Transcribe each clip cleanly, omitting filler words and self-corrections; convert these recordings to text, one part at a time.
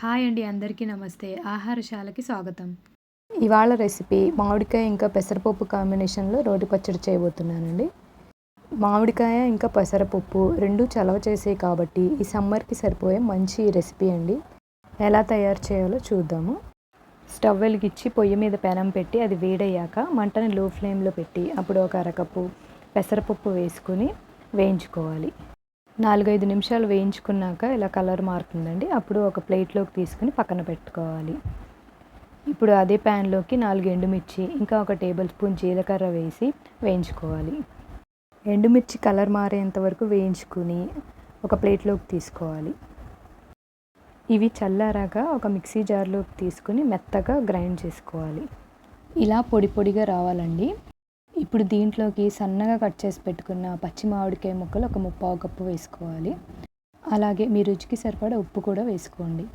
Hi అండి, అందరికీ నమస్తే. ఆహారశాలకి స్వాగతం. ఇవాళ రెసిపీ మామిడికాయ ఇంకా పెసరపప్పు కాంబినేషన్లో రోటి పచ్చడి చేయబోతున్నానండి. మామిడికాయ ఇంకా పెసరపప్పు రెండు చలవ చేసేవి కాబట్టి ఈ సమ్మర్కి సరిపోయే మంచి రెసిపీ అండి. ఎలా తయారు చేయాలో చూద్దాము. స్టవ్ వెలిగించి పొయ్యి మీద పెనం పెట్టి అది వేడయ్యాక మంటని లో ఫ్లేమ్లో పెట్టి అప్పుడు ఒక అరకప్పు పెసరపప్పు వేసుకుని వేయించుకోవాలి. 4-5 నిమిషాలు వేయించుకున్నాక ఇలా కలర్ మారుతుందండి. అప్పుడు ఒక ప్లేట్లోకి తీసుకుని పక్కన పెట్టుకోవాలి. ఇప్పుడు అదే ప్యాన్లోకి 4 ఎండుమిర్చి ఇంకా ఒక టేబుల్ స్పూన్ జీలకర్ర వేసి వేయించుకోవాలి. ఎండుమిర్చి కలర్ మారేంత వరకు వేయించుకుని ఒక ప్లేట్లోకి తీసుకోవాలి. ఇవి చల్లారాక ఒక మిక్సీ జార్లోకి తీసుకుని మెత్తగా గ్రైండ్ చేసుకోవాలి. ఇలా పొడి పొడిగా రావాలండి. ఇప్పుడు దీంట్లోకి సన్నగా కట్ చేసి పెట్టుకున్న పచ్చి మామిడికాయ ముక్కలు ఒక 3/4 కప్పు వేసుకోవాలి. అలాగే మీ రుచికి సరిపడా ఉప్పు కూడా వేసుకోండి.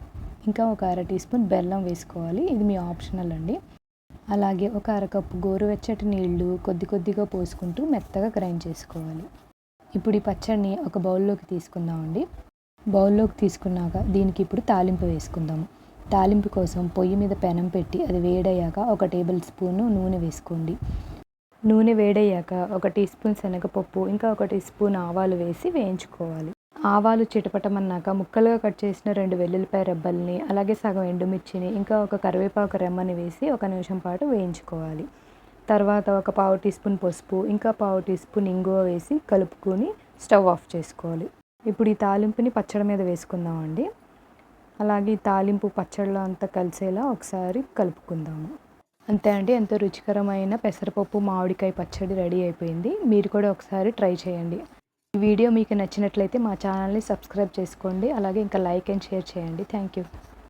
ఇంకా ఒక అర టీ స్పూన్ బెల్లం వేసుకోవాలి. ఇది మీ ఆప్షనల్ అండి. అలాగే ఒక అరకప్పు గోరువెచ్చటి నీళ్లు కొద్ది కొద్దిగా పోసుకుంటూ మెత్తగా గ్రైండ్ చేసుకోవాలి. ఇప్పుడు ఈ పచ్చడిని ఒక బౌల్లోకి తీసుకుందామండి. బౌల్లోకి తీసుకున్నాక దీనికి ఇప్పుడు తాలింపు వేసుకుందాము. తాలింపు కోసం పొయ్యి మీద పెనం పెట్టి అది వేడయ్యాక ఒక టేబుల్ స్పూను నూనె వేసుకోండి. నూనె వేడయ్యాక ఒక టీ స్పూన్ శనగపప్పు ఇంకా ఒక టీ స్పూన్ ఆవాలు వేసి వేయించుకోవాలి. ఆవాలు చిటపటమన్నాక ముక్కలుగా కట్ చేసిన 2 వెల్లుల్లిపాయ రెబ్బల్ని అలాగే సగం ఎండుమిర్చిని ఇంకా ఒక కరివేపాకు రెమ్మని వేసి 1 నిమిషం పాటు వేయించుకోవాలి. తర్వాత ఒక 1/2 టీ స్పూన్ పసుపు ఇంకా 1/2 టీ స్పూన్ ఇంగువ వేసి కలుపుకొని స్టవ్ ఆఫ్ చేసుకోవాలి. ఇప్పుడు ఈ తాలింపుని పచ్చడి మీద వేసుకుందామండి. అలాగే ఈ తాలింపు పచ్చడిలో అంతా కలిసేలా ఒకసారి కలుపుకుందాము. అంతే అండి, ఎంతో రుచికరమైన పెసరపప్పు మామిడికాయ పచ్చడి రెడీ అయిపోయింది. మీరు కూడా ఒకసారి ట్రై చేయండి. ఈ వీడియో మీకు నచ్చినట్లయితే మా ఛానల్ని సబ్స్క్రైబ్ చేసుకోండి. అలాగే ఇంకా లైక్ అండ్ షేర్ చేయండి. Thank you.